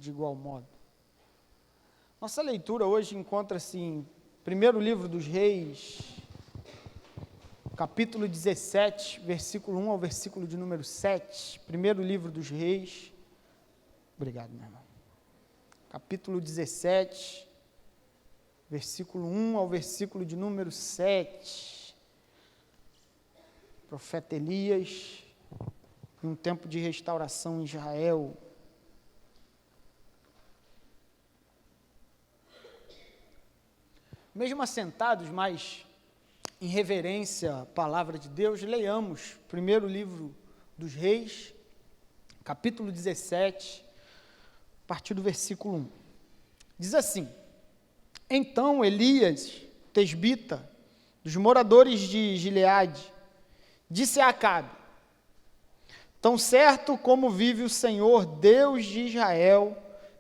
de igual modo. Nossa leitura hoje encontra-se em primeiro livro dos Reis, capítulo 17, versículo 1 ao versículo de número 7. Primeiro livro dos Reis. Obrigado, meu irmão. Capítulo 17, versículo 1 ao versículo de número 7. Profeta Elias, em um tempo de restauração em Israel. Mesmo assentados, mas em reverência à palavra de Deus, leiamos o primeiro livro dos Reis, capítulo 17, a partir do versículo 1. Diz assim: Então Elias, tesbita, dos moradores de Gileade, disse a Acabe: Tão certo como vive o Senhor, Deus de Israel,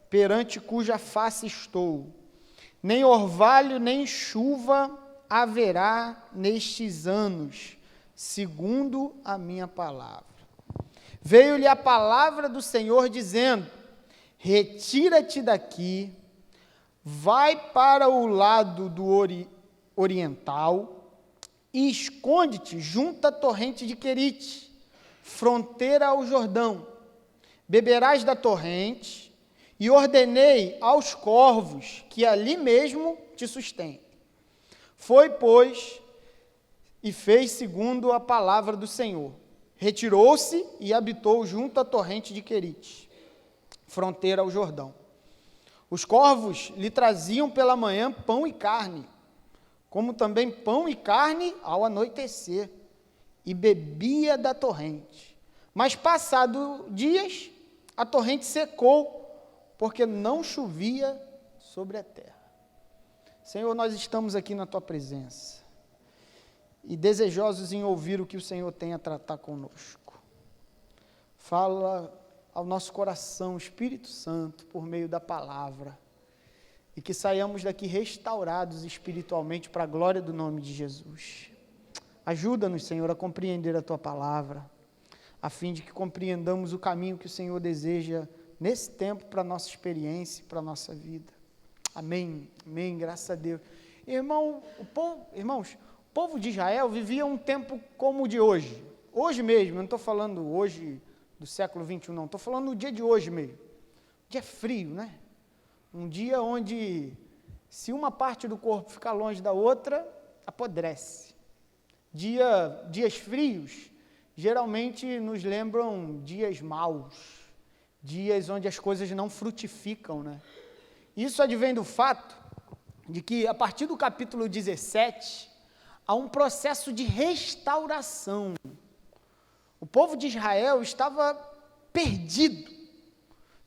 perante cuja face estou, nem orvalho nem chuva haverá nestes anos, segundo a minha palavra. Veio-lhe a palavra do Senhor dizendo: Retira-te daqui, vai para o lado do oriental e esconde-te junto à torrente de Querite, fronteira ao Jordão. Beberás da torrente, e ordenei aos corvos que ali mesmo te sustentem. Foi, pois, e fez segundo a palavra do Senhor. Retirou-se e habitou junto à torrente de Querite, fronteira ao Jordão. Os corvos lhe traziam pela manhã pão e carne, como também pão e carne ao anoitecer, e bebia da torrente. Mas, passado dias, a torrente secou, porque não chovia sobre a terra. Senhor, nós estamos aqui na Tua presença, e desejosos em ouvir o que o Senhor tem a tratar conosco. Fala ao nosso coração, Espírito Santo, por meio da palavra, e que saiamos daqui restaurados espiritualmente para a glória do nome de Jesus. Ajuda-nos, Senhor, a compreender a Tua palavra, a fim de que compreendamos o caminho que o Senhor deseja nesse tempo para a nossa experiência e para a nossa vida. Amém, amém, graças a Deus. Irmãos, o povo de Israel vivia um tempo como o de hoje. Hoje mesmo, eu não estou falando hoje do século 21, não. Estou falando no dia de hoje mesmo. Dia frio, né? Um dia onde, se uma parte do corpo ficar longe da outra, apodrece. Dias frios, geralmente nos lembram dias maus, dias onde as coisas não frutificam, né? Isso advém do fato de que, a partir do capítulo 17, há um processo de restauração. O povo de Israel estava perdido,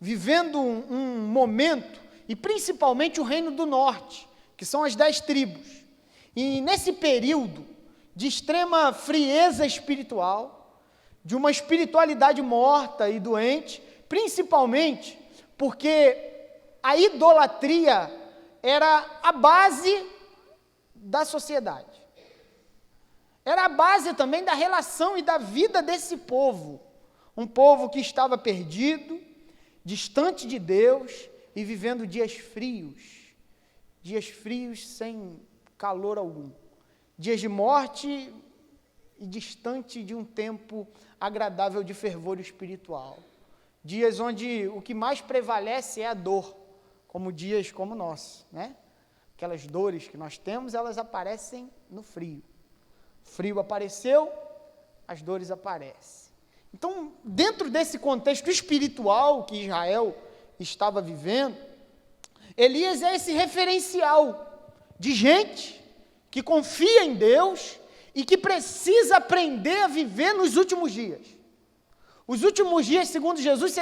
vivendo um momento, e principalmente o reino do norte, que são as 10 tribos. E nesse período de extrema frieza espiritual, de uma espiritualidade morta e doente, principalmente porque a idolatria era a base da sociedade. Era a base também da relação e da vida desse povo. Um povo que estava perdido, distante de Deus e vivendo dias frios sem calor algum. Dias de morte e distante de um tempo agradável de fervor espiritual. Dias onde o que mais prevalece é a dor, como dias como o nosso, né? Aquelas dores que nós temos, elas aparecem no frio. O frio apareceu, as dores aparecem. Então, dentro desse contexto espiritual que Israel estava vivendo, Elias é esse referencial de gente que confia em Deus e que precisa aprender a viver nos últimos dias. Os últimos dias, segundo Jesus,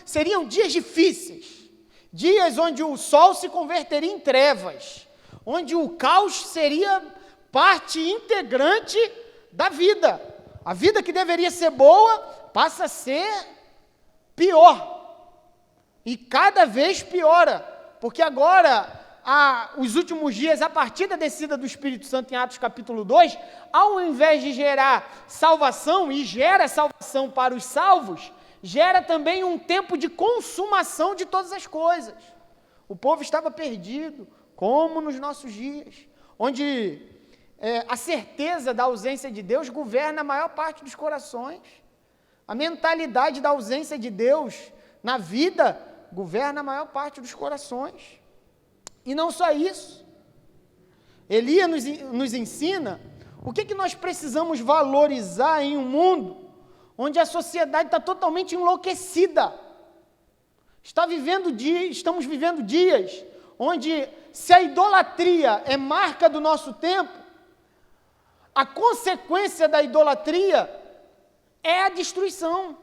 seriam dias difíceis, dias onde o sol se converteria em trevas, onde o caos seria parte integrante da vida. A vida que deveria ser boa passa a ser pior, e cada vez piora, porque agora, os últimos dias, a partir da descida do Espírito Santo em Atos capítulo 2, ao invés de gerar salvação, e gera salvação para os salvos, gera também um tempo de consumação de todas as coisas. O povo estava perdido, como nos nossos dias, onde a certeza da ausência de Deus governa a maior parte dos corações. A mentalidade da ausência de Deus na vida governa a maior parte dos corações. E não só isso. Elias nos ensina o que nós precisamos valorizar em um mundo onde a sociedade está totalmente enlouquecida. Estamos vivendo dias onde, se a idolatria é marca do nosso tempo, a consequência da idolatria é a destruição.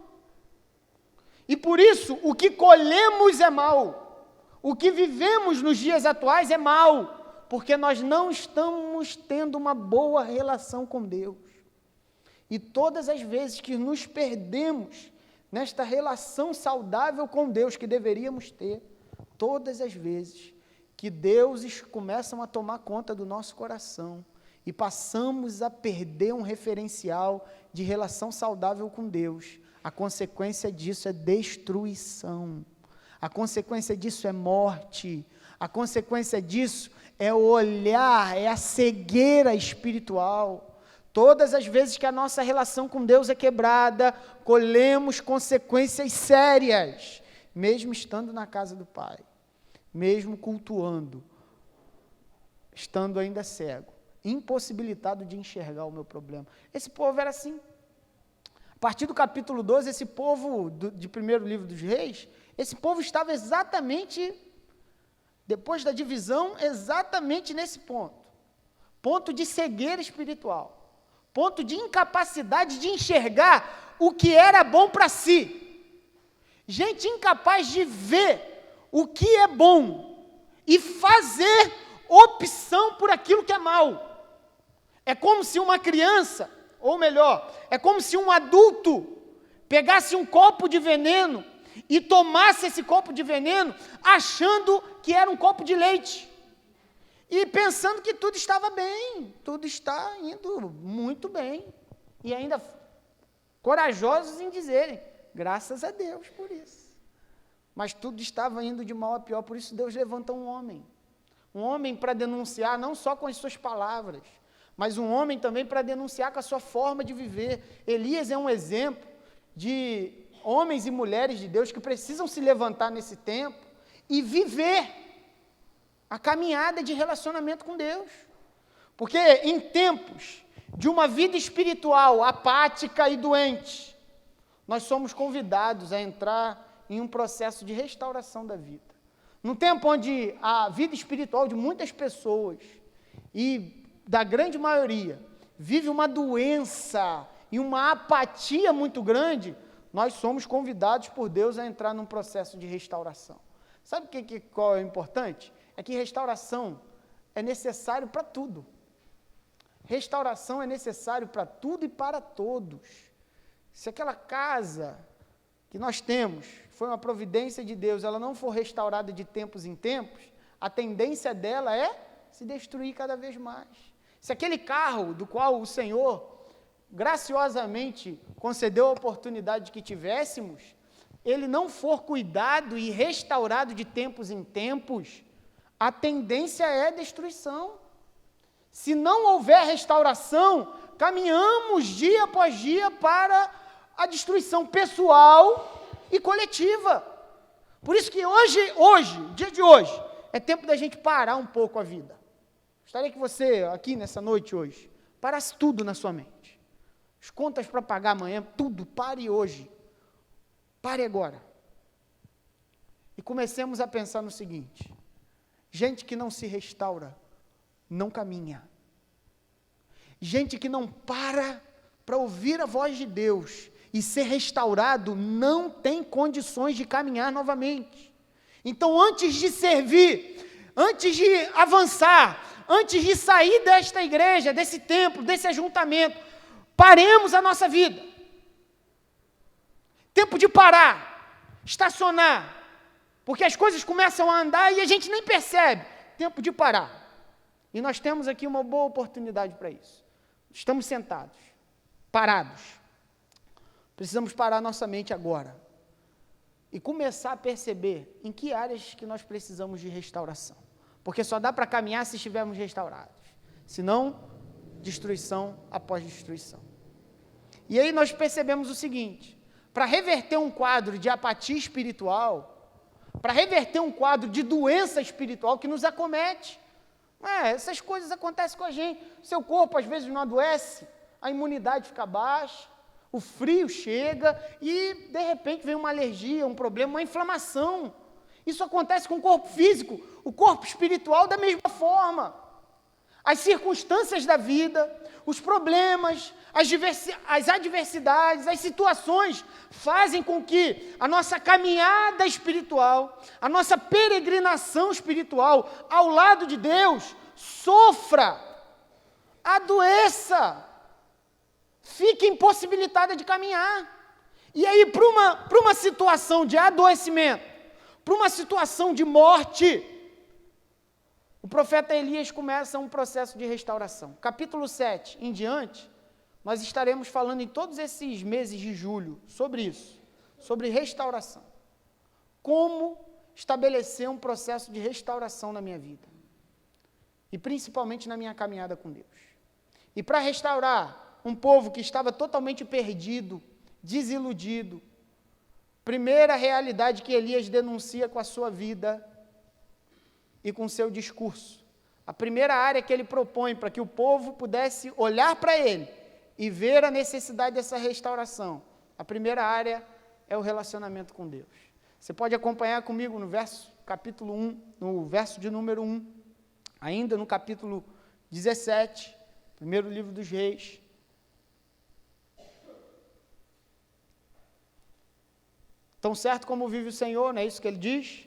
E por isso, o que colhemos é mal. O que vivemos nos dias atuais é mal, porque nós não estamos tendo uma boa relação com Deus. E todas as vezes que nos perdemos nesta relação saudável com Deus que deveríamos ter, todas as vezes que deuses começam a tomar conta do nosso coração e passamos a perder um referencial de relação saudável com Deus, a consequência disso é destruição, a consequência disso é morte, a consequência disso é o olhar, é a cegueira espiritual. Todas as vezes que a nossa relação com Deus é quebrada, colhemos consequências sérias, mesmo estando na casa do Pai, mesmo cultuando, estando ainda cego, impossibilitado de enxergar o meu problema. Esse povo era assim. A partir do capítulo 12, esse povo, de primeiro livro dos reis, esse povo estava exatamente, depois da divisão, exatamente nesse ponto de cegueira espiritual. Ponto de incapacidade de enxergar o que era bom para si. Gente incapaz de ver o que é bom e fazer opção por aquilo que é mal. É como se uma criança, ou melhor, é como se um adulto pegasse um copo de veneno e tomasse esse copo de veneno achando que era um copo de leite. E pensando que tudo estava bem, tudo está indo muito bem. E ainda corajosos em dizerem, graças a Deus por isso. Mas tudo estava indo de mal a pior, por isso Deus levanta um homem para denunciar, não só com as suas palavras, mas um homem também para denunciar com a sua forma de viver. Elias é um exemplo de homens e mulheres de Deus que precisam se levantar nesse tempo e viver a caminhada de relacionamento com Deus. Porque em tempos de uma vida espiritual apática e doente, nós somos convidados a entrar em um processo de restauração da vida. Num tempo onde a vida espiritual de muitas pessoas, e da grande maioria, vive uma doença e uma apatia muito grande, nós somos convidados por Deus a entrar num processo de restauração. Sabe qual é o importante? É que restauração é necessário para tudo. Restauração é necessário para tudo e para todos. Se aquela casa que nós temos foi uma providência de Deus, ela não for restaurada de tempos em tempos, a tendência dela é se destruir cada vez mais. Se aquele carro do qual o Senhor graciosamente concedeu a oportunidade que tivéssemos, ele não for cuidado e restaurado de tempos em tempos, a tendência é destruição. Se não houver restauração, caminhamos dia após dia para a destruição pessoal e coletiva. Por isso que hoje, dia de hoje, é tempo da gente parar um pouco a vida. Gostaria que você, aqui nessa noite hoje, parasse tudo na sua mente. As contas para pagar amanhã, tudo, pare hoje. Pare agora. E comecemos a pensar no seguinte: gente que não se restaura, não caminha. Gente que não para ouvir a voz de Deus e ser restaurado, não tem condições de caminhar novamente. Então, antes de servir, antes de avançar, antes de sair desta igreja, desse templo, desse ajuntamento, paremos a nossa vida. Tempo de parar, estacionar, porque as coisas começam a andar e a gente nem percebe. Tempo de parar. E nós temos aqui uma boa oportunidade para isso. Estamos sentados, parados. Precisamos parar nossa mente agora e começar a perceber em que áreas que nós precisamos de restauração. Porque só dá para caminhar se estivermos restaurados. Senão, destruição após destruição. E aí nós percebemos o seguinte: para reverter um quadro de apatia espiritual, para reverter um quadro de doença espiritual que nos acomete, essas coisas acontecem com a gente. Seu corpo às vezes não adoece, a imunidade fica baixa, o frio chega e de repente vem uma alergia, um problema, uma inflamação. Isso acontece com o corpo físico, o corpo espiritual da mesma forma. As circunstâncias da vida, os problemas, as adversidades, as situações fazem com que a nossa caminhada espiritual, a nossa peregrinação espiritual ao lado de Deus sofra, adoeça, fique impossibilitada de caminhar. E aí, para uma situação de adoecimento, para uma situação de morte, o profeta Elias começa um processo de restauração. Capítulo 7 em diante, nós estaremos falando em todos esses meses de julho sobre isso, sobre restauração. Como estabelecer um processo de restauração na minha vida. E principalmente na minha caminhada com Deus. E para restaurar um povo que estava totalmente perdido, desiludido, primeira realidade que Elias denuncia com a sua vida e com seu discurso. A primeira área que ele propõe para que o povo pudesse olhar para ele e ver a necessidade dessa restauração. A primeira área é o relacionamento com Deus. Você pode acompanhar comigo no capítulo 1, no verso de número 1, ainda no capítulo 17, primeiro livro dos Reis. Tão certo como vive o Senhor, não é isso que ele diz?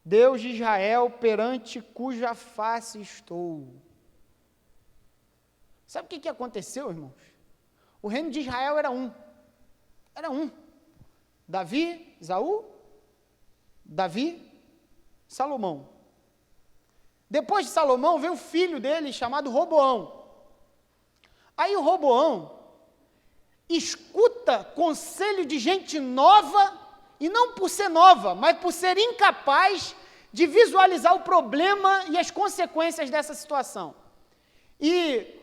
Deus de Israel, perante cuja face estou. Sabe o que aconteceu, irmãos? O reino de Israel era um. Era um. Davi, Esaú, Davi, Salomão. Depois de Salomão, veio o filho dele, chamado Roboão. Aí o Roboão escuta conselho de gente nova, e não por ser nova, mas por ser incapaz de visualizar o problema e as consequências dessa situação. E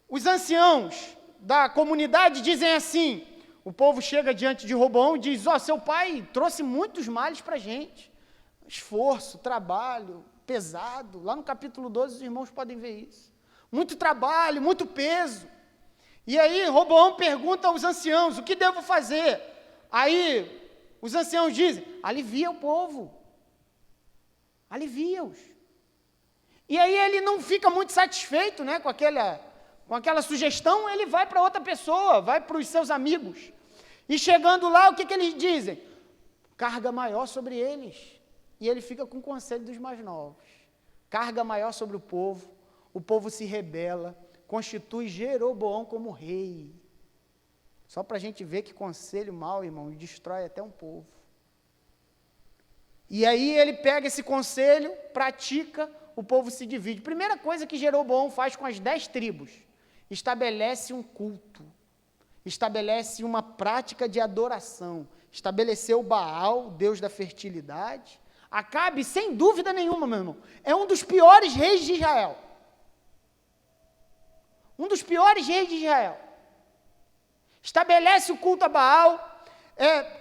os anciãos da comunidade dizem assim, o povo chega diante de Roboão e diz, seu pai trouxe muitos males para a gente, esforço, trabalho, pesado, lá no capítulo 12 os irmãos podem ver isso, muito trabalho, muito peso. E aí Roboão pergunta aos anciãos, o que devo fazer? Aí os anciãos dizem, alivia o povo, alivia-os. E aí ele não fica muito satisfeito, né, com aquela sugestão, ele vai para outra pessoa, vai para os seus amigos. E chegando lá, o que eles dizem? Carga maior sobre eles. E ele fica com o conselho dos mais novos. Carga maior sobre o povo se rebela, constitui Jeroboão como rei. Só para a gente ver que conselho mau, irmão, destrói até um povo. E aí ele pega esse conselho, pratica, o povo se divide. Primeira coisa que Jeroboão faz com as 10 tribos, estabelece um culto, estabelece uma prática de adoração, estabeleceu Baal, Deus da fertilidade. Acabe, sem dúvida nenhuma, meu irmão, é um dos piores reis de Israel. Um dos piores reis de Israel. Estabelece o culto a Baal.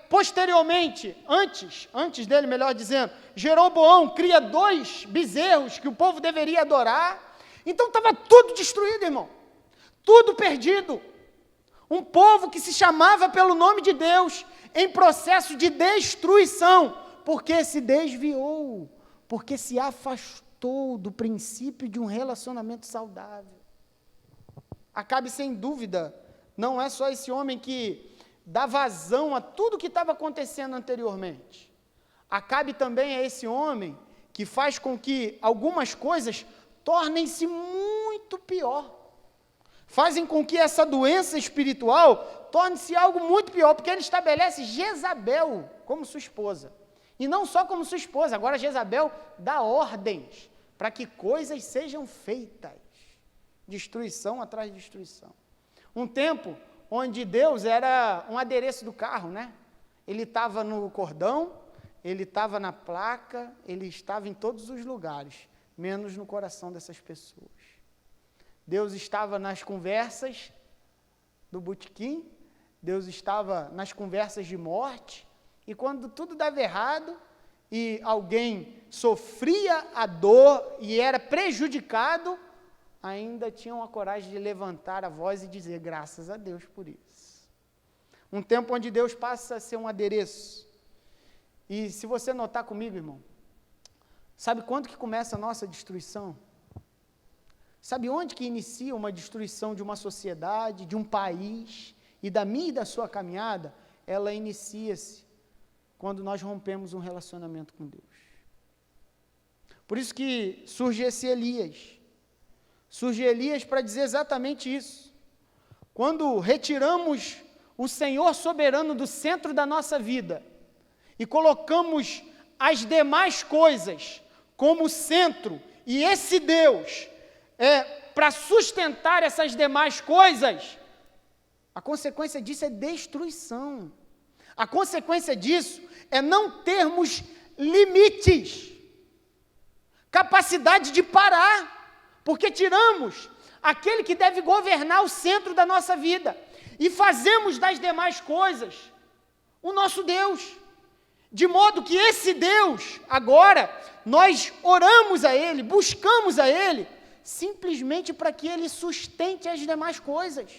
Posteriormente, antes dele, melhor dizendo, Jeroboão cria 2 bezerros que o povo deveria adorar. Então estava tudo destruído, irmão. Tudo perdido. Um povo que se chamava pelo nome de Deus em processo de destruição, porque se desviou, porque se afastou do princípio de um relacionamento saudável. Acabe, sem dúvida, não é só esse homem que dá vazão a tudo que estava acontecendo anteriormente. Acabe também é esse homem que faz com que algumas coisas tornem-se muito pior. Fazem com que essa doença espiritual torne-se algo muito pior, porque ele estabelece Jezabel como sua esposa. E não só como sua esposa, agora Jezabel dá ordens para que coisas sejam feitas. Destruição atrás de destruição. Um tempo onde Deus era um adereço do carro, né? ele estava no cordão, ele estava na placa, ele estava em todos os lugares, menos no coração dessas pessoas. Deus estava nas conversas do botequim, Deus estava nas conversas de morte, e quando tudo dava errado, e alguém sofria a dor e era prejudicado, ainda tinham a coragem de levantar a voz e dizer, graças a Deus por isso. Um tempo onde Deus passa a ser um adereço. E se você notar comigo, irmão, sabe quando que começa a nossa destruição? Sabe onde que inicia uma destruição de uma sociedade, de um país, e da minha e da sua caminhada? Ela inicia-se quando nós rompemos um relacionamento com Deus. Por isso que surge esse Elias. Surge Elias para dizer exatamente isso. Quando retiramos o Senhor soberano do centro da nossa vida e colocamos as demais coisas como centro, e esse Deus para sustentar essas demais coisas, a consequência disso é destruição. A consequência disso é não termos limites, capacidade de parar, porque tiramos aquele que deve governar o centro da nossa vida e fazemos das demais coisas o nosso Deus, de modo que esse Deus, agora, nós oramos a Ele, buscamos a Ele, simplesmente para que Ele sustente as demais coisas.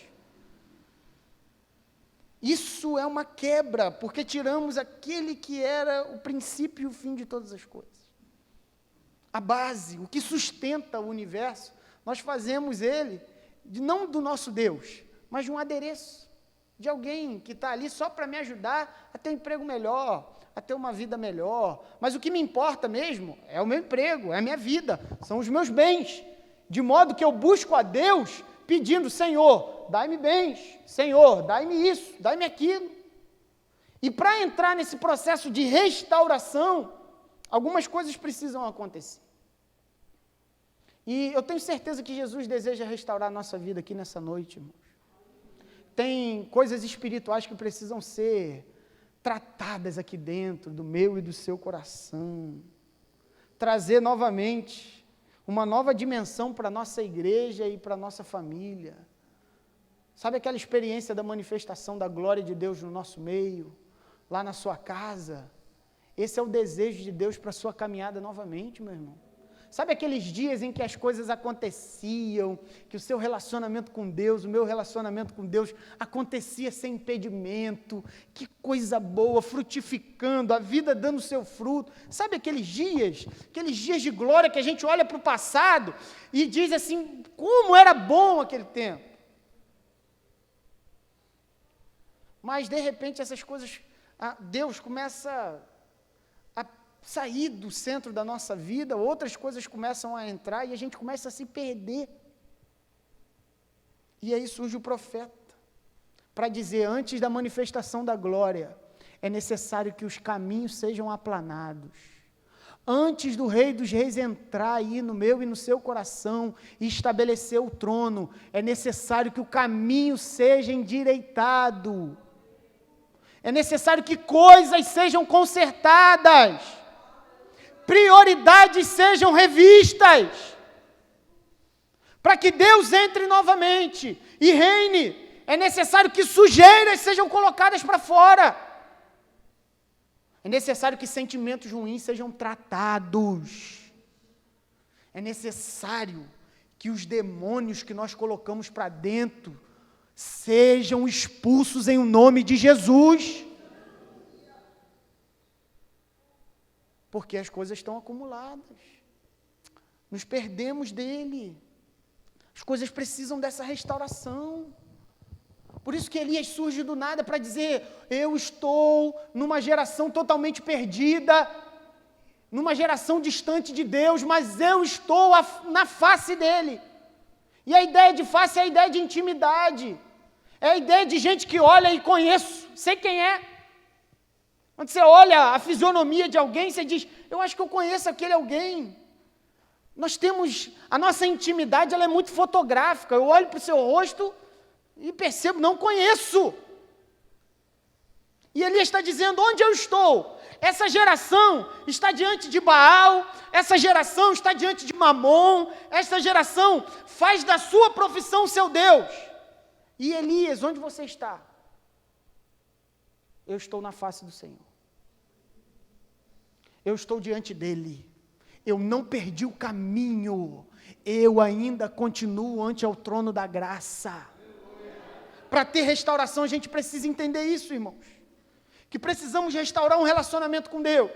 Isso é uma quebra, porque tiramos aquele que era o princípio e o fim de todas as coisas. A base, o que sustenta o universo, nós fazemos ele, não do nosso Deus, mas de um adereço, de alguém que está ali só para me ajudar a ter um emprego melhor, a ter uma vida melhor. Mas o que me importa mesmo é o meu emprego, é a minha vida, são os meus bens. De modo que eu busco a Deus pedindo, Senhor, dai-me bens, Senhor, dai-me isso, dai-me aquilo. E para entrar nesse processo de restauração, algumas coisas precisam acontecer. E eu tenho certeza que Jesus deseja restaurar a nossa vida aqui nessa noite, irmãos. Tem coisas espirituais que precisam ser tratadas aqui dentro do meu e do seu coração. Trazer novamente uma nova dimensão para a nossa igreja e para a nossa família. Sabe aquela experiência da manifestação da glória de Deus no nosso meio, lá na sua casa? Esse é o desejo de Deus para a sua caminhada novamente, meu irmão. Sabe aqueles dias em que as coisas aconteciam, que o seu relacionamento com Deus, o meu relacionamento com Deus acontecia sem impedimento, que coisa boa, frutificando, a vida dando seu fruto. Sabe aqueles dias de glória que a gente olha para o passado e diz assim, como era bom aquele tempo. Mas de repente essas coisas, Deus começa a sair do centro da nossa vida, outras coisas começam a entrar e a gente começa a se perder. E aí surge o profeta, para dizer, antes da manifestação da glória, é necessário que os caminhos sejam aplanados. Antes do Rei dos Reis entrar aí no meu e no seu coração e estabelecer o trono, é necessário que o caminho seja endireitado. É necessário que coisas sejam consertadas, prioridades sejam revistas, para que Deus entre novamente e reine. É necessário que sujeiras sejam colocadas para fora. É necessário que sentimentos ruins sejam tratados. É necessário que os demônios que nós colocamos para dentro sejam expulsos em nome de Jesus. Porque as coisas estão acumuladas. Nos perdemos dele. As coisas precisam dessa restauração. Por isso que Elias surge do nada para dizer, eu estou numa geração totalmente perdida, numa geração distante de Deus, mas eu estou na face dele. E a ideia de face é a ideia de intimidade. É a ideia de gente que olha e conheço, sei quem é. Quando você olha a fisionomia de alguém, você diz, eu acho que eu conheço aquele alguém. Nós temos, a nossa intimidade, ela é muito fotográfica. Eu olho para o seu rosto e percebo, não conheço. E Elias está dizendo, onde eu estou? Essa geração está diante de Baal, essa geração está diante de Mamon, essa geração faz da sua profissão seu Deus. E Elias, onde você está? Eu estou na face do Senhor. Eu estou diante dele. Eu não perdi o caminho. Eu ainda continuo ante ao trono da graça. Para ter restauração, a gente precisa entender isso, irmãos. Que precisamos restaurar um relacionamento com Deus.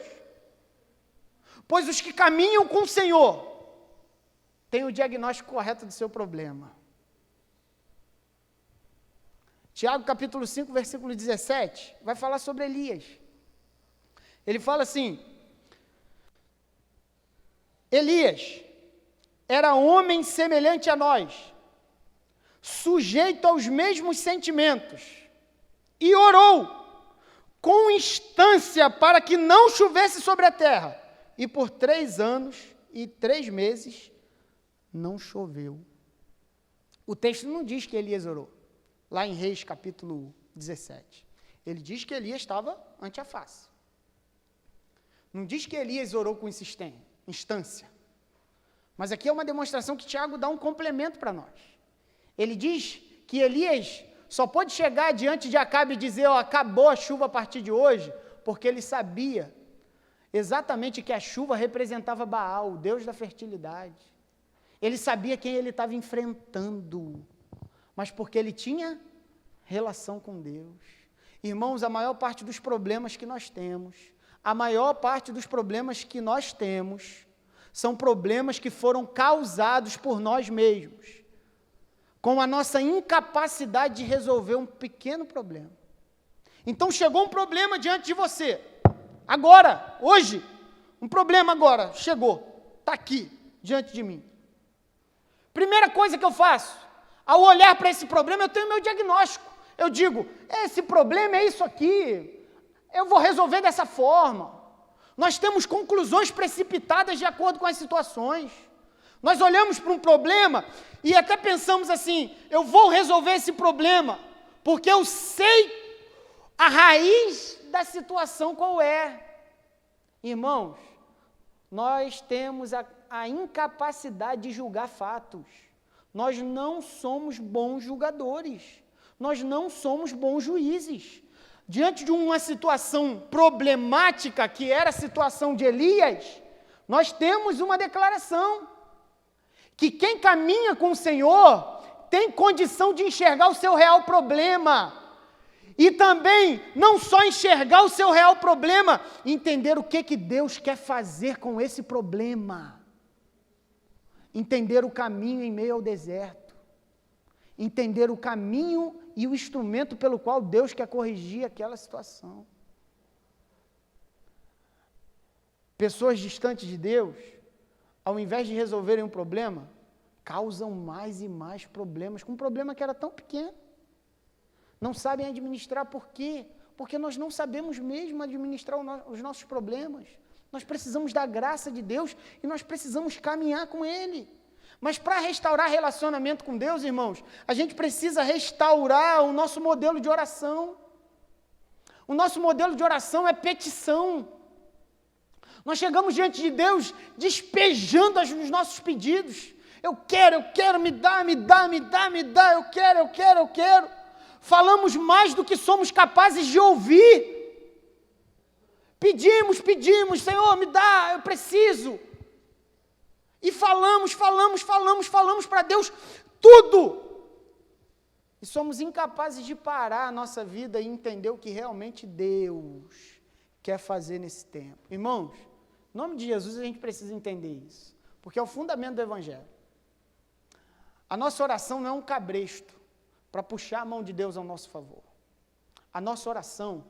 Pois os que caminham com o Senhor têm o diagnóstico correto do seu problema. Tiago capítulo 5, versículo 17, vai falar sobre Elias. Ele fala assim, Elias era homem semelhante a nós, sujeito aos mesmos sentimentos, e orou com instância para que não chovesse sobre a terra. E por 3 anos e 3 meses não choveu. O texto não diz que Elias orou. Lá em Reis capítulo 17. Ele diz que Elias estava ante a face. Não diz que Elias orou com instância. Mas aqui é uma demonstração que Tiago dá um complemento para nós. Ele diz que Elias só pôde chegar diante de Acabe e dizer, acabou a chuva a partir de hoje, porque ele sabia exatamente que a chuva representava Baal, o Deus da fertilidade. Ele sabia quem ele estava enfrentando, mas porque ele tinha relação com Deus. Irmãos, a maior parte dos problemas que nós temos, são problemas que foram causados por nós mesmos, com a nossa incapacidade de resolver um pequeno problema. Então chegou um problema diante de você, agora, hoje, um problema agora, chegou, está aqui, diante de mim. Primeira coisa que eu faço, ao olhar para esse problema, eu tenho meu diagnóstico. Eu digo, esse problema é isso aqui, eu vou resolver dessa forma. Nós temos conclusões precipitadas de acordo com as situações. Nós olhamos para um problema e até pensamos assim, eu vou resolver esse problema, porque eu sei a raiz da situação qual é. Irmãos, nós temos a incapacidade de julgar fatos. Nós não somos bons julgadores. Nós não somos bons juízes. Diante de uma situação problemática, que era a situação de Elias, nós temos uma declaração, que quem caminha com o Senhor tem condição de enxergar o seu real problema, e também não só enxergar o seu real problema, entender o que Deus quer fazer com esse problema, entender o caminho em meio ao deserto, entender o caminho e o instrumento pelo qual Deus quer corrigir aquela situação. Pessoas distantes de Deus, ao invés de resolverem um problema, causam mais e mais problemas, com um problema que era tão pequeno. Não sabem administrar, por quê? Porque nós não sabemos mesmo administrar os nossos problemas. Nós precisamos da graça de Deus e nós precisamos caminhar com Ele. Mas para restaurar relacionamento com Deus, irmãos, a gente precisa restaurar o nosso modelo de oração. O nosso modelo de oração é petição. Nós chegamos diante de Deus despejando os nossos pedidos. Eu quero, me dá, eu quero. Falamos mais do que somos capazes de ouvir. Pedimos, Senhor, me dá, eu preciso. E falamos para Deus tudo. E somos incapazes de parar a nossa vida e entender o que realmente Deus quer fazer nesse tempo. Irmãos, em nome de Jesus a gente precisa entender isso, porque é o fundamento do Evangelho. A nossa oração não é um cabresto para puxar a mão de Deus ao nosso favor. A nossa oração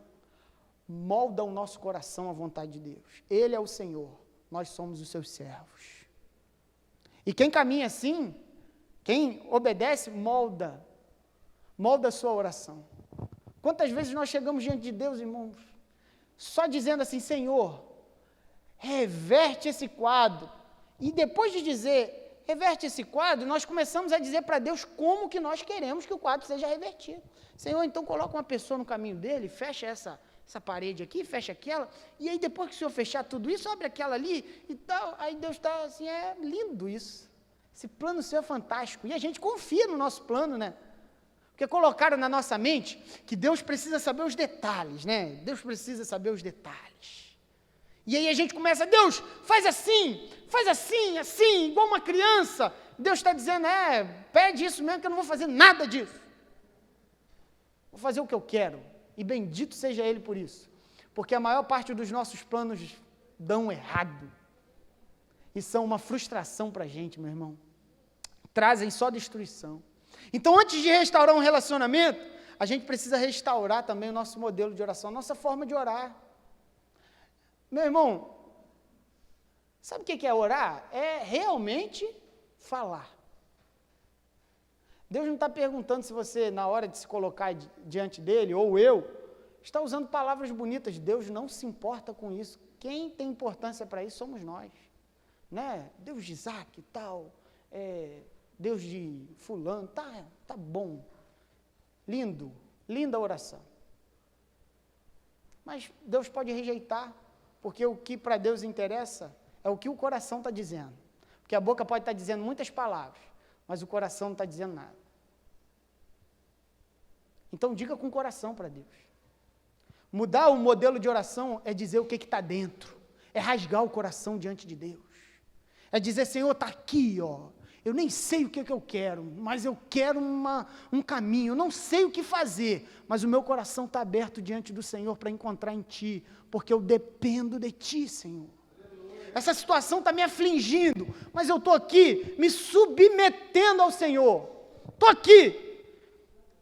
molda o nosso coração à vontade de Deus. Ele é o Senhor, nós somos os seus servos. E quem caminha assim, quem obedece, molda a sua oração. Quantas vezes nós chegamos diante de Deus, irmãos, só dizendo assim, Senhor, reverte esse quadro. E depois de dizer, reverte esse quadro, nós começamos a dizer para Deus como que nós queremos que o quadro seja revertido. Senhor, então coloca uma pessoa no caminho dele, fecha essa parede aqui, fecha aquela, e aí depois que o Senhor fechar tudo isso, abre aquela ali e tal, aí Deus está assim, é lindo isso. Esse plano seu é fantástico, e a gente confia no nosso plano, né? Porque colocaram na nossa mente que Deus precisa saber os detalhes, né? Deus precisa saber os detalhes. E aí a gente começa, Deus, faz assim, assim, igual uma criança. Deus está dizendo, pede isso mesmo que eu não vou fazer nada disso. Vou fazer o que eu quero. E bendito seja Ele por isso. Porque a maior parte dos nossos planos dão errado. E são uma frustração para a gente, meu irmão. Trazem só destruição. Então, antes de restaurar um relacionamento, a gente precisa restaurar também o nosso modelo de oração, a nossa forma de orar. Meu irmão, sabe o que é orar? É realmente falar. Deus não está perguntando se você, na hora de se colocar diante dele, ou eu, está usando palavras bonitas. Deus não se importa com isso. Quem tem importância para isso somos nós. Né? Deus de Isaac e tal, Deus de fulano, tá bom. Lindo, linda oração. Mas Deus pode rejeitar, porque o que para Deus interessa é o que o coração está dizendo. Porque a boca pode estar dizendo muitas palavras, mas o coração não está dizendo nada. Então diga com o coração para Deus. Mudar o modelo de oração é dizer o que está dentro, é rasgar o coração diante de Deus. É dizer, Senhor, está aqui, ó. Eu nem sei o que eu quero, mas eu quero um caminho, eu não sei o que fazer, mas o meu coração está aberto diante do Senhor para encontrar em Ti, porque eu dependo de Ti, Senhor. Essa situação está me afligindo, mas eu estou aqui me submetendo ao Senhor. Estou aqui,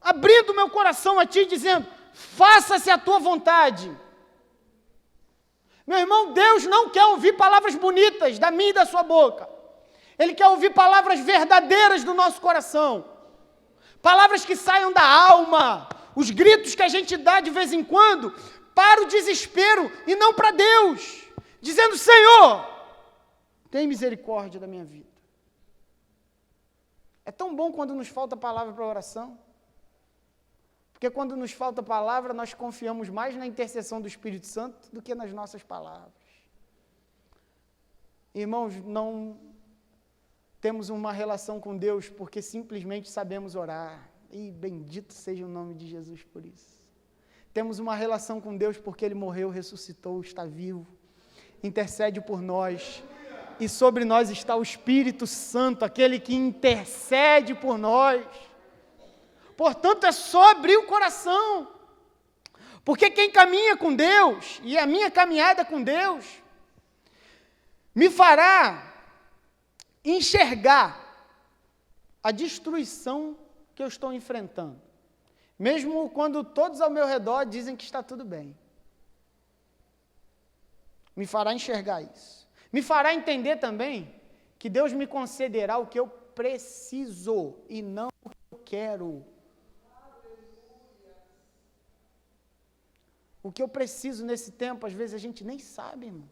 abrindo meu coração a Ti, dizendo, faça-se a Tua vontade. Meu irmão, Deus não quer ouvir palavras bonitas da minha e da sua boca. Ele quer ouvir palavras verdadeiras do nosso coração. Palavras que saiam da alma. Os gritos que a gente dá de vez em quando para o desespero e não para Deus. Dizendo, Senhor, tem misericórdia da minha vida. É tão bom quando nos falta palavra para oração. Porque quando nos falta palavra, nós confiamos mais na intercessão do Espírito Santo do que nas nossas palavras. Irmãos, não temos uma relação com Deus porque simplesmente sabemos orar. E bendito seja o nome de Jesus por isso. Temos uma relação com Deus porque Ele morreu, ressuscitou, está vivo, intercede por nós. E sobre nós está o Espírito Santo, aquele que intercede por nós. Portanto, é só abrir o coração. Porque quem caminha com Deus, e a minha caminhada com Deus, me fará enxergar a destruição que eu estou enfrentando. Mesmo quando todos ao meu redor dizem que está tudo bem. Me fará enxergar isso. Me fará entender também que Deus me concederá o que eu preciso e não o que eu quero. O que eu preciso nesse tempo, às vezes a gente nem sabe, irmãos.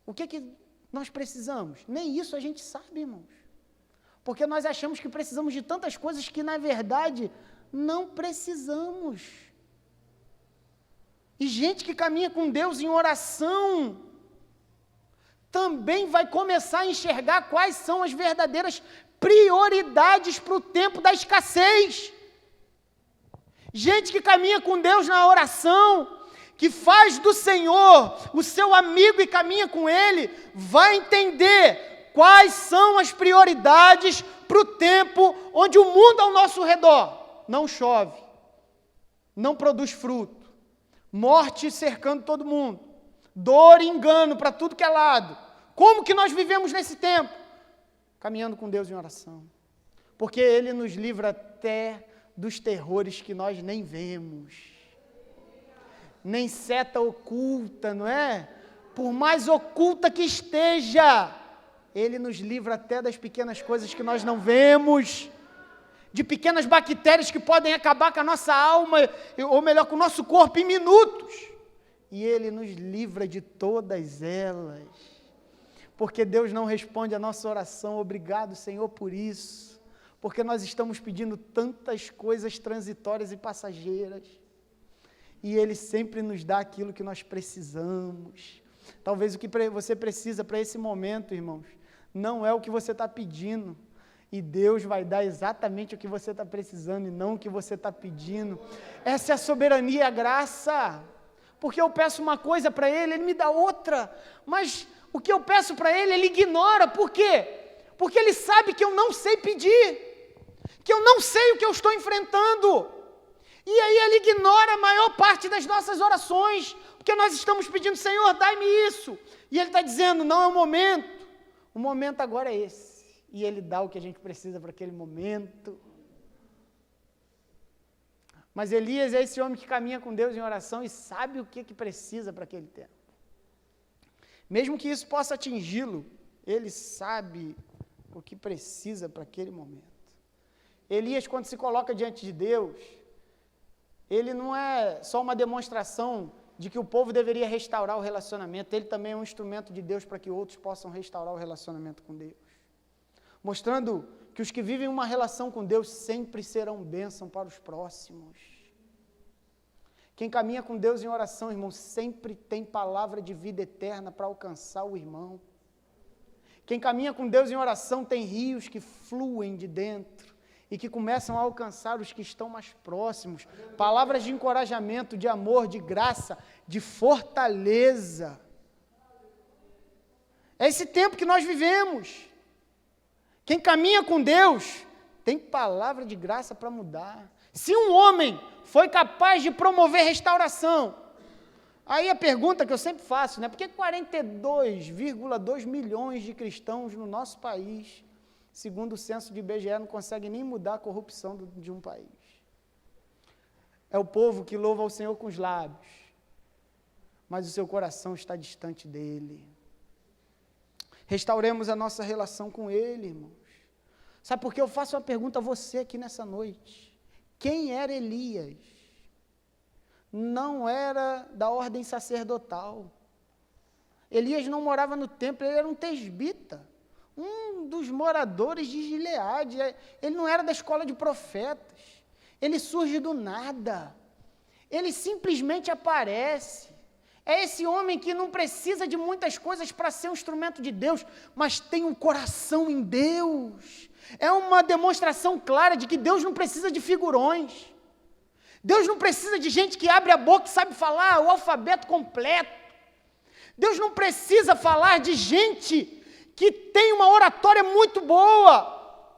O que nós precisamos? Nem isso a gente sabe, irmãos. Porque nós achamos que precisamos de tantas coisas que, na verdade, não precisamos. E gente que caminha com Deus em oração também vai começar a enxergar quais são as verdadeiras prioridades para o tempo da escassez. Gente que caminha com Deus na oração, que faz do Senhor o seu amigo e caminha com Ele, vai entender quais são as prioridades para o tempo onde o mundo ao nosso redor não chove, não produz fruto, morte cercando todo mundo, dor e engano para tudo que é lado. Como que nós vivemos nesse tempo? Caminhando com Deus em oração, porque Ele nos livra até dos terrores que nós nem vemos, nem seta oculta, não é? Por mais oculta que esteja, Ele nos livra até das pequenas coisas que nós não vemos, de pequenas bactérias que podem acabar com a nossa alma, ou melhor, com o nosso corpo em minutos, e Ele nos livra de todas elas, porque Deus não responde a nossa oração. Obrigado, Senhor, por isso. Porque nós estamos pedindo tantas coisas transitórias e passageiras. e Ele sempre nos dá aquilo que nós precisamos. Talvez o que você precisa para esse momento, irmãos, não é o que você está pedindo, e Deus vai dar exatamente o que você está precisando e não o que você está pedindo. Essa é a soberania e a graça, porque eu peço uma coisa para Ele, Ele me dá outra, mas o que eu peço para Ele, Ele ignora. Por quê? Porque Ele sabe que eu não sei pedir, que eu não sei o que eu estou enfrentando, e aí Ele ignora a maior parte das nossas orações, porque nós estamos pedindo: Senhor, dai-me isso, e Ele está dizendo: não é o momento agora é esse, e Ele dá o que a gente precisa para aquele momento. Mas Elias é esse homem que caminha com Deus em oração e sabe o que precisa para aquele tempo. Mesmo que isso possa atingi-lo, ele sabe o que precisa para aquele momento. Elias, quando se coloca diante de Deus, ele não é só uma demonstração de que o povo deveria restaurar o relacionamento, ele também é um instrumento de Deus para que outros possam restaurar o relacionamento com Deus. Mostrando que os que vivem uma relação com Deus sempre serão bênção para os próximos. Quem caminha com Deus em oração, irmão, sempre tem palavra de vida eterna para alcançar o irmão. Quem caminha com Deus em oração tem rios que fluem de dentro e que começam a alcançar os que estão mais próximos. Palavras de encorajamento, de amor, de graça, de fortaleza. É esse tempo que nós vivemos. Quem caminha com Deus tem palavra de graça para mudar. Se um homem foi capaz de promover restauração, aí a pergunta que eu sempre faço, né? Por que 42,2 milhões de cristãos no nosso país, segundo o censo de IBGE, não conseguem nem mudar a corrupção de um país? É o povo que louva ao Senhor com os lábios, mas o seu coração está distante dele. Restauremos a nossa relação com Ele, irmãos. Sabe por que eu faço uma pergunta a você aqui nessa noite? Quem era Elias? Não era da ordem sacerdotal. Elias não morava no templo, ele era um tesbita, um dos moradores de Gileade. Ele não era da escola de profetas. Ele surge do nada. Ele simplesmente aparece. É esse homem que não precisa de muitas coisas para ser um instrumento de Deus, mas tem um coração em Deus. É uma demonstração clara de que Deus não precisa de figurões. Deus não precisa de gente que abre a boca e sabe falar o alfabeto completo. Deus não precisa falar de gente que tem uma oratória muito boa.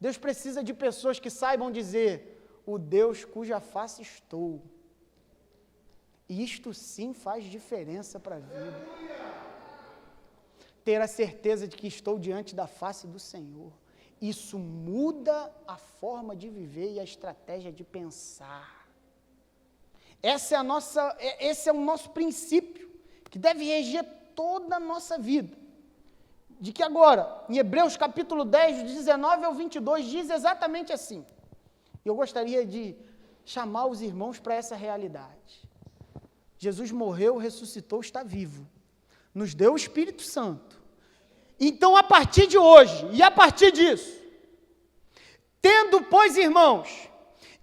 Deus precisa de pessoas que saibam dizer: o Deus cuja face estou. E isto sim faz diferença para a vida. Ter a certeza de que estou diante da face do Senhor. Isso muda a forma de viver e a estratégia de pensar. Esse é o nosso princípio, que deve reger toda a nossa vida. De que agora, em Hebreus capítulo 10, 19 ao 22, diz exatamente assim. Eu gostaria de chamar os irmãos para essa realidade. Jesus morreu, ressuscitou, está vivo. Nos deu o Espírito Santo. Então, a partir de hoje, e a partir disso, tendo, pois, irmãos,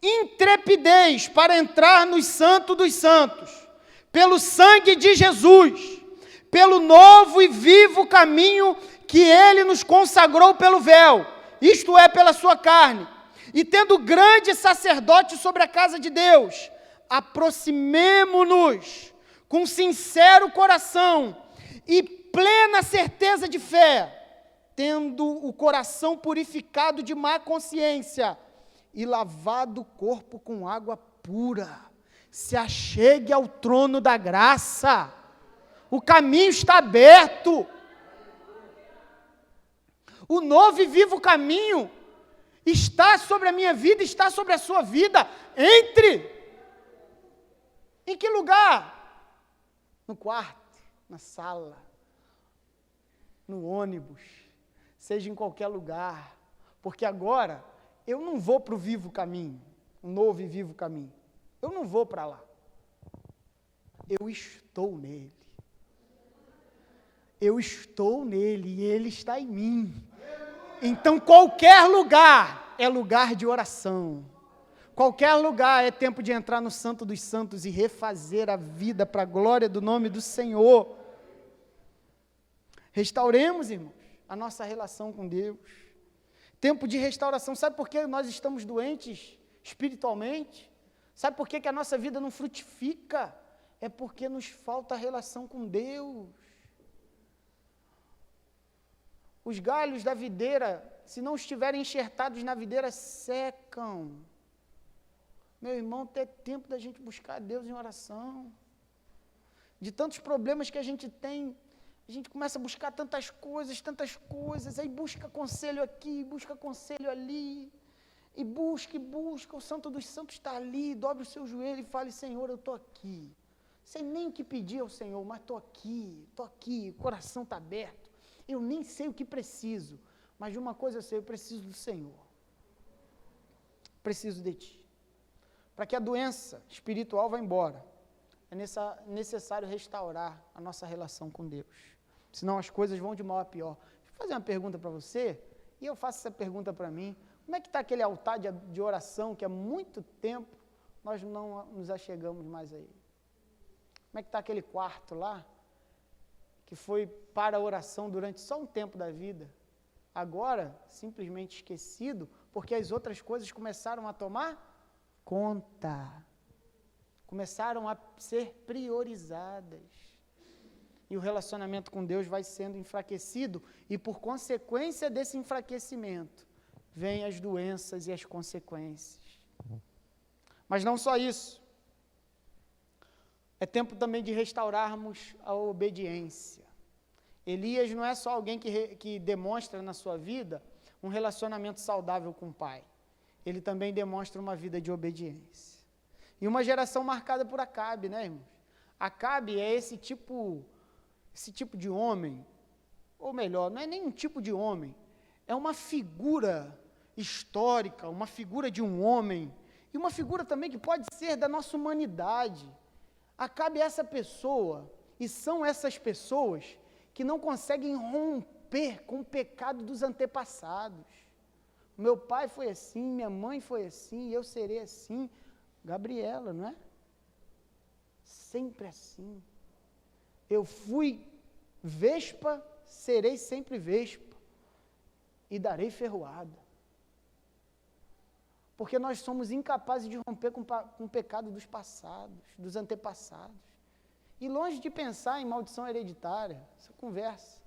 intrepidez para entrar no Santo dos Santos, pelo sangue de Jesus, pelo novo e vivo caminho que Ele nos consagrou pelo véu, isto é, pela sua carne, e tendo grande sacerdote sobre a casa de Deus, aproximemo-nos com sincero coração e plena certeza de fé, tendo o coração purificado de má consciência e lavado o corpo com água pura. Se achegue ao trono da graça. O caminho está aberto. O novo e vivo caminho está sobre a minha vida, está sobre a sua vida. Entre. Em que lugar? No quarto, na sala, no ônibus, seja em qualquer lugar, porque agora eu não vou para o vivo caminho, o novo e vivo caminho, eu não vou para lá, eu estou nele, e ele está em mim. Então qualquer lugar é lugar de oração, Qualquer lugar é tempo de entrar no Santo dos Santos e refazer a vida para a glória do nome do Senhor. Restauremos, irmãos, a nossa relação com Deus. Tempo de restauração. Sabe por que nós estamos doentes espiritualmente? Sabe por que a nossa vida não frutifica? É porque nos falta a relação com Deus. Os galhos da videira, se não estiverem enxertados na videira, secam. Meu irmão, tem tempo da gente buscar Deus em oração. De tantos problemas que a gente tem, a gente começa a buscar tantas coisas, aí busca conselho aqui, busca conselho ali, e busca, o Santo dos Santos está ali, dobre o seu joelho e fale, Senhor, eu estou aqui. Sem nem o que pedir ao Senhor, mas estou aqui, o coração está aberto. Eu nem sei o que preciso, mas de uma coisa eu sei, eu preciso do Senhor. Preciso de Ti. Para que a doença espiritual vá embora, é necessário restaurar a nossa relação com Deus. Senão as coisas vão de mal a pior. Deixa eu fazer uma pergunta para você, e eu faço essa pergunta para mim. Como é que está aquele altar de oração que há muito tempo nós não nos achegamos mais a ele? Como é que está aquele quarto lá, que foi para a oração durante só um tempo da vida, agora simplesmente esquecido, porque as outras coisas começaram a tomar conta, começaram a ser priorizadas, e o relacionamento com Deus vai sendo enfraquecido, e por consequência desse enfraquecimento, vêm as doenças e as consequências. Mas não só isso, é tempo também de restaurarmos a obediência. Elias não é só alguém que demonstra na sua vida um relacionamento saudável com o pai. Ele também demonstra uma vida de obediência. E uma geração marcada por Acabe, né, irmãos? Acabe é esse tipo de homem, ou melhor, não é nem um tipo de homem, é uma figura histórica, uma figura de um homem, e uma figura também que pode ser da nossa humanidade. Acabe é essa pessoa, e são essas pessoas que não conseguem romper com o pecado dos antepassados. Meu pai foi assim, minha mãe foi assim, eu serei assim. Gabriela, não é? Sempre assim. Eu fui vespa, serei sempre vespa, e darei ferroada. Porque nós somos incapazes de romper com o pecado dos passados, dos antepassados. E longe de pensar em maldição hereditária, essa conversa.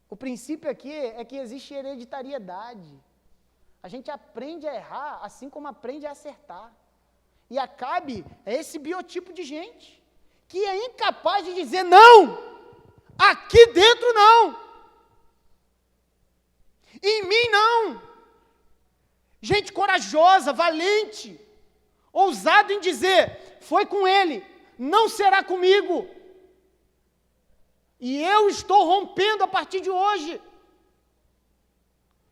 O princípio aqui é que existe hereditariedade. A gente aprende a errar, assim como aprende a acertar. E Acabe é esse biotipo de gente, que é incapaz de dizer não, aqui dentro não, em mim não. Gente corajosa, valente, ousado em dizer, foi com ele, não será comigo. E eu estou rompendo a partir de hoje.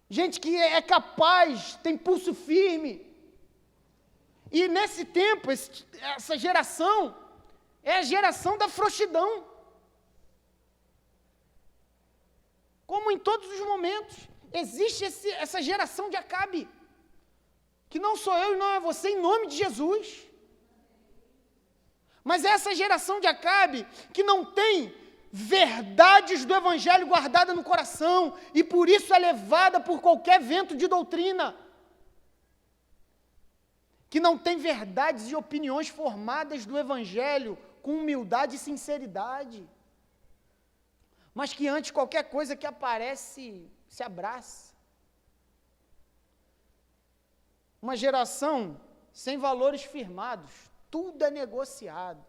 Gente que é capaz, tem pulso firme. E nesse tempo, essa geração, é a geração da frouxidão. Como em todos os momentos, existe essa geração de Acabe, que não sou eu e não é você, em nome de Jesus. Mas é essa geração de Acabe que não tem verdades do Evangelho guardada no coração, e por isso é levada por qualquer vento de doutrina, que não tem verdades e opiniões formadas do Evangelho com humildade e sinceridade, mas que antes qualquer coisa que aparece se abraça. Uma geração sem valores firmados, tudo é negociado.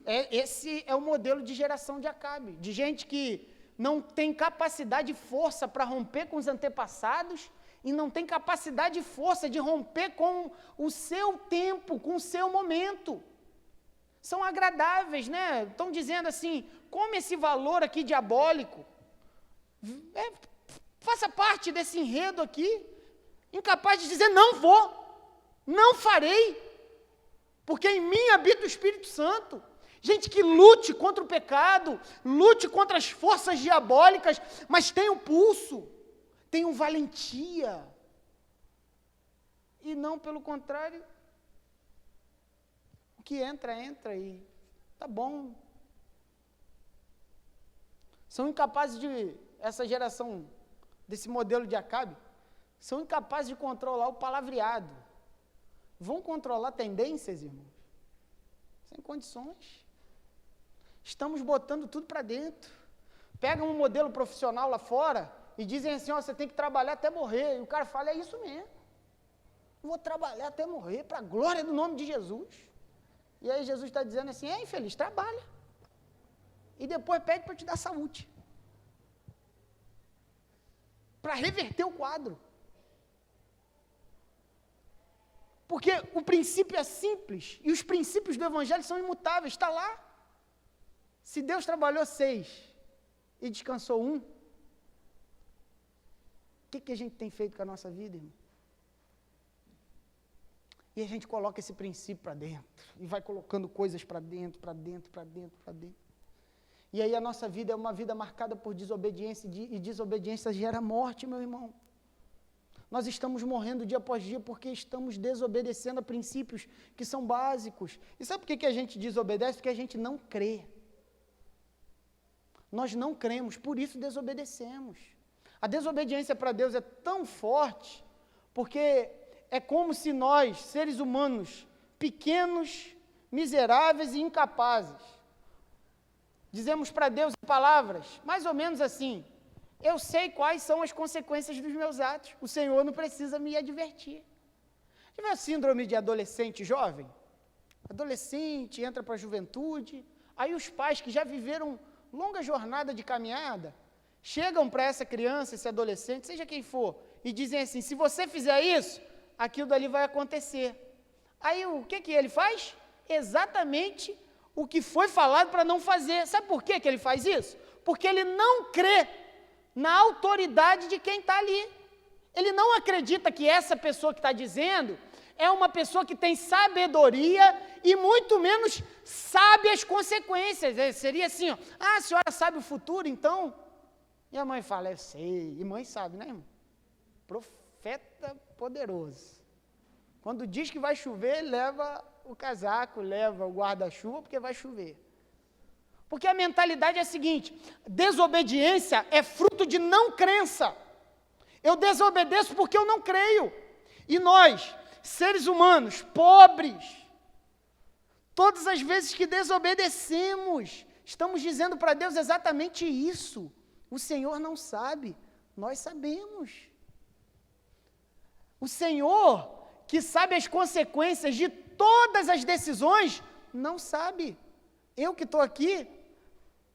Esse é o modelo de geração de Acabe, de gente que não tem capacidade e força para romper com os antepassados e não tem capacidade e força de romper com o seu tempo, com o seu momento. São agradáveis, né? Estão dizendo assim, como esse valor aqui diabólico, faça parte desse enredo aqui, incapaz de dizer não vou, não farei, porque em mim habita o Espírito Santo. Gente que lute contra o pecado, lute contra as forças diabólicas, mas tenha um pulso, tenha valentia. e não pelo contrário, o que entra e tá bom. São incapazes essa geração desse modelo de Acabe, são incapazes de controlar o palavreado. Vão controlar tendências, irmãos? Sem condições. Estamos botando tudo para dentro. Pegam um modelo profissional lá fora e dizem assim, ó, você tem que trabalhar até morrer. E o cara fala, é isso mesmo. Vou trabalhar até morrer, para a glória do nome de Jesus. E aí Jesus está dizendo assim, infeliz, trabalha. E depois pede para te dar saúde. Para reverter o quadro. Porque o princípio é simples, e os princípios do Evangelho são imutáveis, está lá. Se Deus trabalhou 6 e descansou 1, o que a gente tem feito com a nossa vida, irmão? E a gente coloca esse princípio para dentro, e vai colocando coisas para dentro. E aí a nossa vida é uma vida marcada por desobediência, e desobediência gera morte, meu irmão. Nós estamos morrendo dia após dia porque estamos desobedecendo a princípios que são básicos. E sabe por que a gente desobedece? Porque a gente não crê. Nós não cremos, por isso desobedecemos. A desobediência para Deus é tão forte, porque é como se nós, seres humanos, pequenos, miseráveis e incapazes, dizemos para Deus em palavras, mais ou menos assim, eu sei quais são as consequências dos meus atos, o Senhor não precisa me advertir. Tiver a síndrome de adolescente jovem? Adolescente, entra para a juventude, aí os pais que já viveram longa jornada de caminhada, chegam para essa criança, esse adolescente, seja quem for, e dizem assim, se você fizer isso, aquilo dali vai acontecer. Aí o que ele faz? Exatamente o que foi falado para não fazer. Sabe por que ele faz isso? Porque ele não crê na autoridade de quem está ali. Ele não acredita que essa pessoa que está dizendo é uma pessoa que tem sabedoria e muito menos sabe as consequências. Seria assim, ó, a senhora sabe o futuro, então? E a mãe fala, eu sei. E mãe sabe, né, irmão? Profeta poderoso. Quando diz que vai chover, leva o casaco, leva o guarda-chuva, porque vai chover. Porque a mentalidade é a seguinte, desobediência é fruto de não crença. Eu desobedeço porque eu não creio. E nós, seres humanos, pobres, todas as vezes que desobedecemos, estamos dizendo para Deus exatamente isso. O Senhor não sabe, nós sabemos. O Senhor, que sabe as consequências de todas as decisões, não sabe. Eu que estou aqui,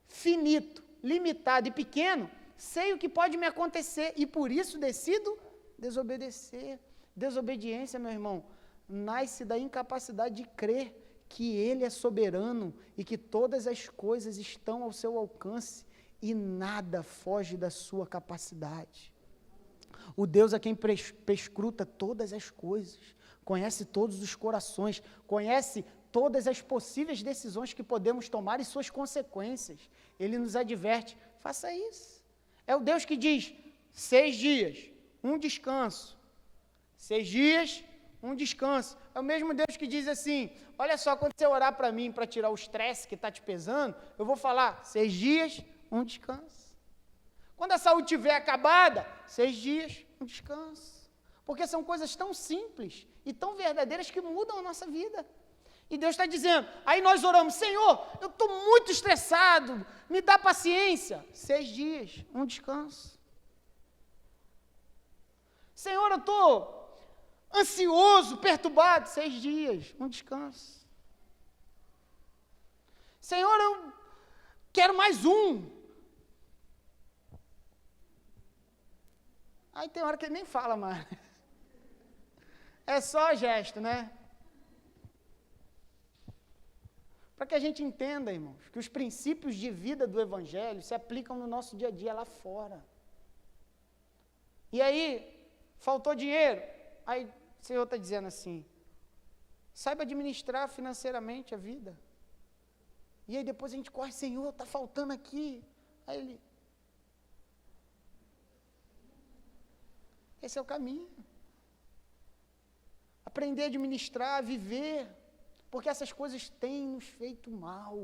finito, limitado e pequeno, sei o que pode me acontecer e por isso decido desobedecer. Desobediência, meu irmão, nasce da incapacidade de crer que Ele é soberano e que todas as coisas estão ao seu alcance e nada foge da sua capacidade. O Deus a quem perscruta todas as coisas, conhece todos os corações, conhece todas as possíveis decisões que podemos tomar e suas consequências. Ele nos adverte, faça isso. É o Deus que diz, 6 dias, um descanso. 6 dias, um descanso. É o mesmo Deus que diz assim, olha só, quando você orar para mim, para tirar o estresse que está te pesando, eu vou falar, 6 dias, um descanso. Quando a saúde estiver acabada, 6 dias, um descanso. Porque são coisas tão simples e tão verdadeiras que mudam a nossa vida. E Deus está dizendo, aí nós oramos, Senhor, eu estou muito estressado, me dá paciência. 6 dias, um descanso. Senhor, eu estou ansioso, perturbado, 6 dias, um descanso. Senhor, eu quero mais um. Aí tem hora que ele nem fala mais. É só gesto, né? Para que a gente entenda, irmãos, que os princípios de vida do Evangelho se aplicam no nosso dia a dia lá fora. E aí, faltou dinheiro. Aí o Senhor está dizendo assim, saiba administrar financeiramente a vida. E aí depois a gente corre, Senhor, está faltando aqui. Aí ele, esse é o caminho. aprender a administrar, a viver, porque essas coisas têm nos feito mal,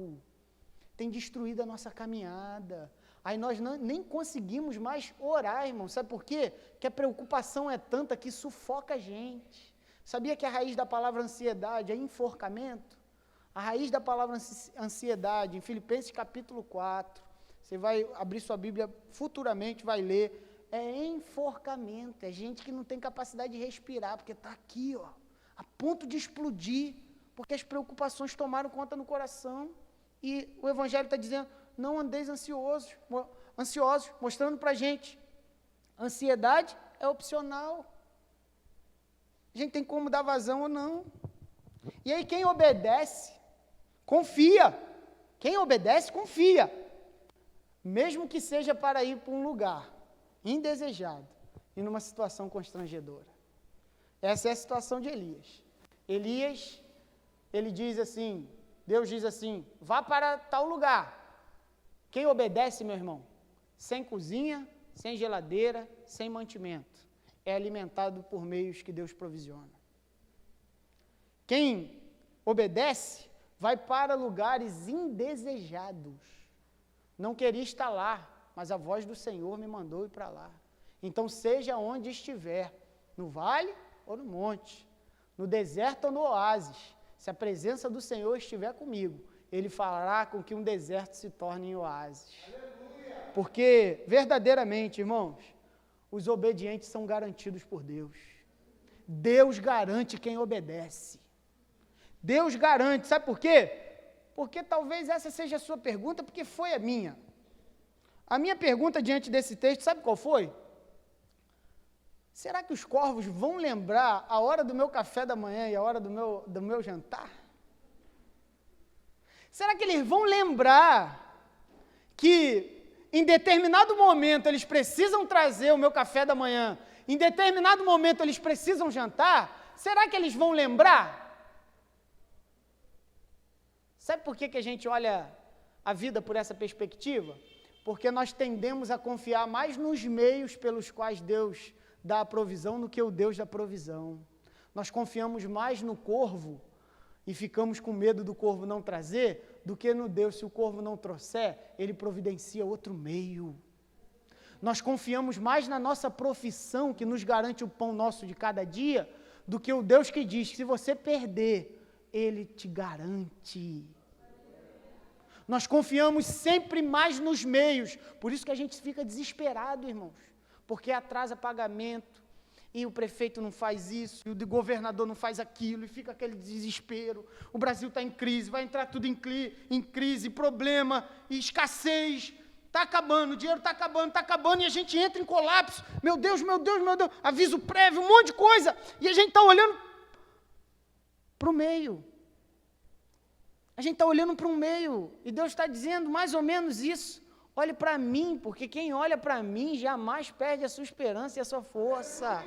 têm destruído a nossa caminhada. Aí nós nem conseguimos mais orar, irmão. Sabe por quê? Que a preocupação é tanta que sufoca a gente. Sabia que a raiz da palavra ansiedade é enforcamento? A raiz da palavra ansiedade, em Filipenses capítulo 4, você vai abrir sua Bíblia futuramente, vai ler, é enforcamento, é gente que não tem capacidade de respirar, porque está aqui, ó, a ponto de explodir, porque as preocupações tomaram conta no coração, e o Evangelho está dizendo, não andeis ansiosos, mostrando para a gente, ansiedade é opcional, a gente tem como dar vazão ou não, e aí quem obedece, confia, quem obedece, confia, mesmo que seja para ir para um lugar indesejado e numa situação constrangedora. Essa é a situação de Elias. Elias, ele diz assim, Deus diz assim, vá para tal lugar. Quem obedece, meu irmão, sem cozinha, sem geladeira, sem mantimento, é alimentado por meios que Deus provisiona. Quem obedece, vai para lugares indesejados. Não queria estar lá, mas a voz do Senhor me mandou ir para lá. Então, seja onde estiver, no vale ou no monte, no deserto ou no oásis, se a presença do Senhor estiver comigo, Ele fará com que um deserto se torne em oásis. Aleluia! Porque, verdadeiramente, irmãos, os obedientes são garantidos por Deus. Deus garante quem obedece. Deus garante, sabe por quê? Porque talvez essa seja a sua pergunta, porque foi a minha. A minha pergunta diante desse texto, sabe qual foi? Será que os corvos vão lembrar a hora do meu café da manhã e a hora do meu jantar? Será que eles vão lembrar que em determinado momento eles precisam trazer o meu café da manhã, em determinado momento eles precisam jantar? Será que eles vão lembrar? Sabe por que a gente olha a vida por essa perspectiva? Porque nós tendemos a confiar mais nos meios pelos quais Deus dá a provisão do que o Deus da provisão. Nós confiamos mais no corvo e ficamos com medo do corvo não trazer, do que no Deus, se o corvo não trouxer, ele providencia outro meio. Nós confiamos mais na nossa profissão, que nos garante o pão nosso de cada dia, do que o Deus que diz que se você perder, Ele te garante. Nós confiamos sempre mais nos meios, por isso que a gente fica desesperado, irmãos, porque atrasa pagamento, e o prefeito não faz isso, e o governador não faz aquilo, e fica aquele desespero, o Brasil está em crise, vai entrar tudo em crise, problema, e escassez, está acabando, o dinheiro está acabando, e a gente entra em colapso, meu Deus, aviso prévio, um monte de coisa, e a gente está olhando para o meio. A gente está olhando para um meio, e Deus está dizendo mais ou menos isso. Olhe para mim, porque quem olha para mim jamais perde a sua esperança e a sua força.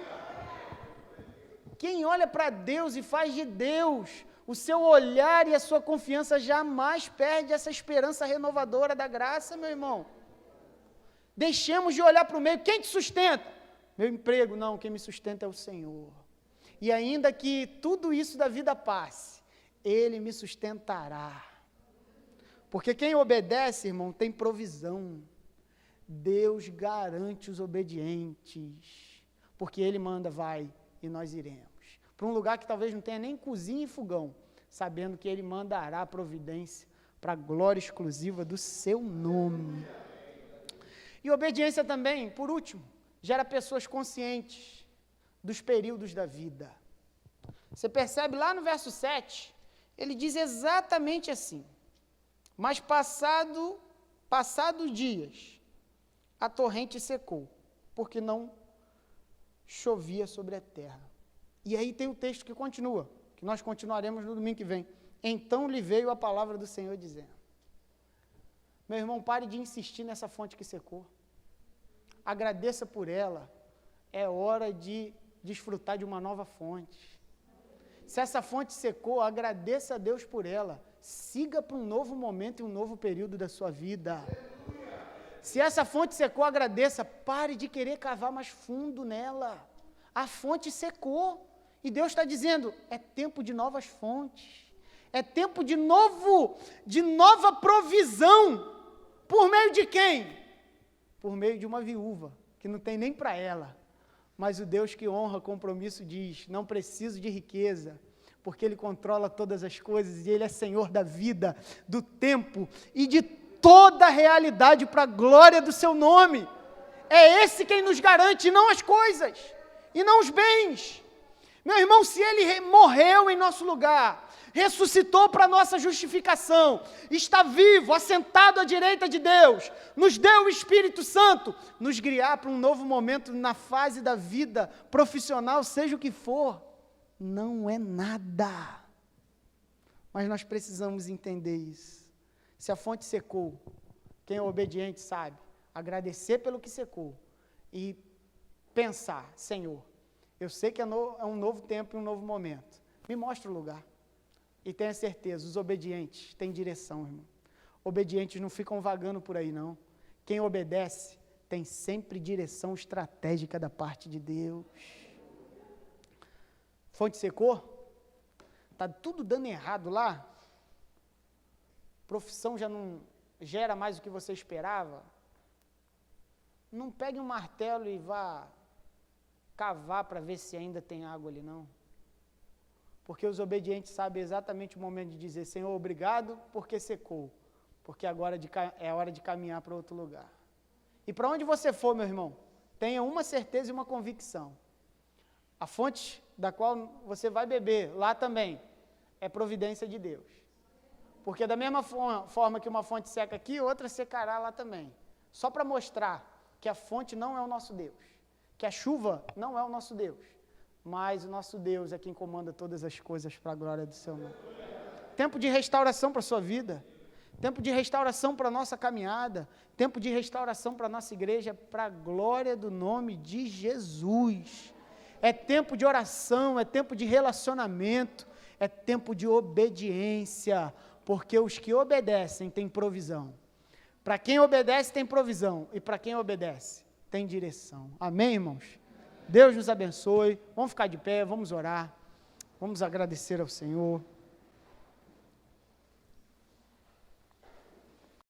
Quem olha para Deus e faz de Deus o seu olhar e a sua confiança jamais perde essa esperança renovadora da graça, meu irmão. Deixemos de olhar para o meio. Quem te sustenta? Meu emprego, não, quem me sustenta é o Senhor. E ainda que tudo isso da vida passe, Ele me sustentará. Porque quem obedece, irmão, tem provisão. Deus garante os obedientes. Porque Ele manda, vai, e nós iremos. Para um lugar que talvez não tenha nem cozinha e fogão, sabendo que Ele mandará a providência para a glória exclusiva do Seu nome. E obediência também, por último, gera pessoas conscientes dos períodos da vida. Você percebe lá no verso 7, ele diz exatamente assim: mas passados dias, a torrente secou, porque não chovia sobre a terra. E aí tem o texto que continua, que nós continuaremos no domingo que vem. Então lhe veio a palavra do Senhor dizendo: meu irmão, pare de insistir nessa fonte que secou. Agradeça por ela. É hora de desfrutar de uma nova fonte. Se essa fonte secou, agradeça a Deus por ela. Siga para um novo momento e um novo período da sua vida. Se essa fonte secou, agradeça. Pare de querer cavar mais fundo nela. A fonte secou. E Deus está dizendo, é tempo de novas fontes, é tempo de nova provisão. Por meio de quem? Por meio de uma viúva, que não tem nem para ela. Mas o Deus que honra compromisso diz, não preciso de riqueza, porque Ele controla todas as coisas e Ele é Senhor da vida, do tempo e de toda a realidade para a glória do Seu nome. É esse quem nos garante, não as coisas e não os bens. Meu irmão, se Ele morreu em nosso lugar, ressuscitou para nossa justificação, está vivo, assentado à direita de Deus, nos deu o Espírito Santo, nos guiar para um novo momento na fase da vida profissional, seja o que for, não é nada. Mas nós precisamos entender isso. Se a fonte secou, quem é obediente sabe, agradecer pelo que secou e pensar, Senhor, eu sei que é um novo tempo e um novo momento, me mostra o lugar. E tenha certeza, os obedientes têm direção, irmão. Obedientes não ficam vagando por aí, não. Quem obedece tem sempre direção estratégica da parte de Deus. Fonte secou? Está tudo dando errado lá? Profissão já não gera mais o que você esperava? Não pegue um martelo e vá cavar para ver se ainda tem água ali, não. Porque os obedientes sabem exatamente o momento de dizer, Senhor, obrigado porque secou, porque agora é hora de caminhar para outro lugar. E para onde você for, meu irmão, tenha uma certeza e uma convicção. A fonte da qual você vai beber, lá também, é providência de Deus. Porque da mesma forma que uma fonte seca aqui, outra secará lá também. Só para mostrar que a fonte não é o nosso Deus, que a chuva não é o nosso Deus, mas o nosso Deus é quem comanda todas as coisas para a glória do seu nome. Tempo de restauração para a sua vida, tempo de restauração para a nossa caminhada, tempo de restauração para a nossa igreja, para a glória do nome de Jesus. É tempo de oração, é tempo de relacionamento, é tempo de obediência, porque os que obedecem têm provisão. Para quem obedece tem provisão, e para quem obedece tem direção. Amém, irmãos? Deus nos abençoe. Vamos ficar de pé, vamos orar, vamos agradecer ao Senhor.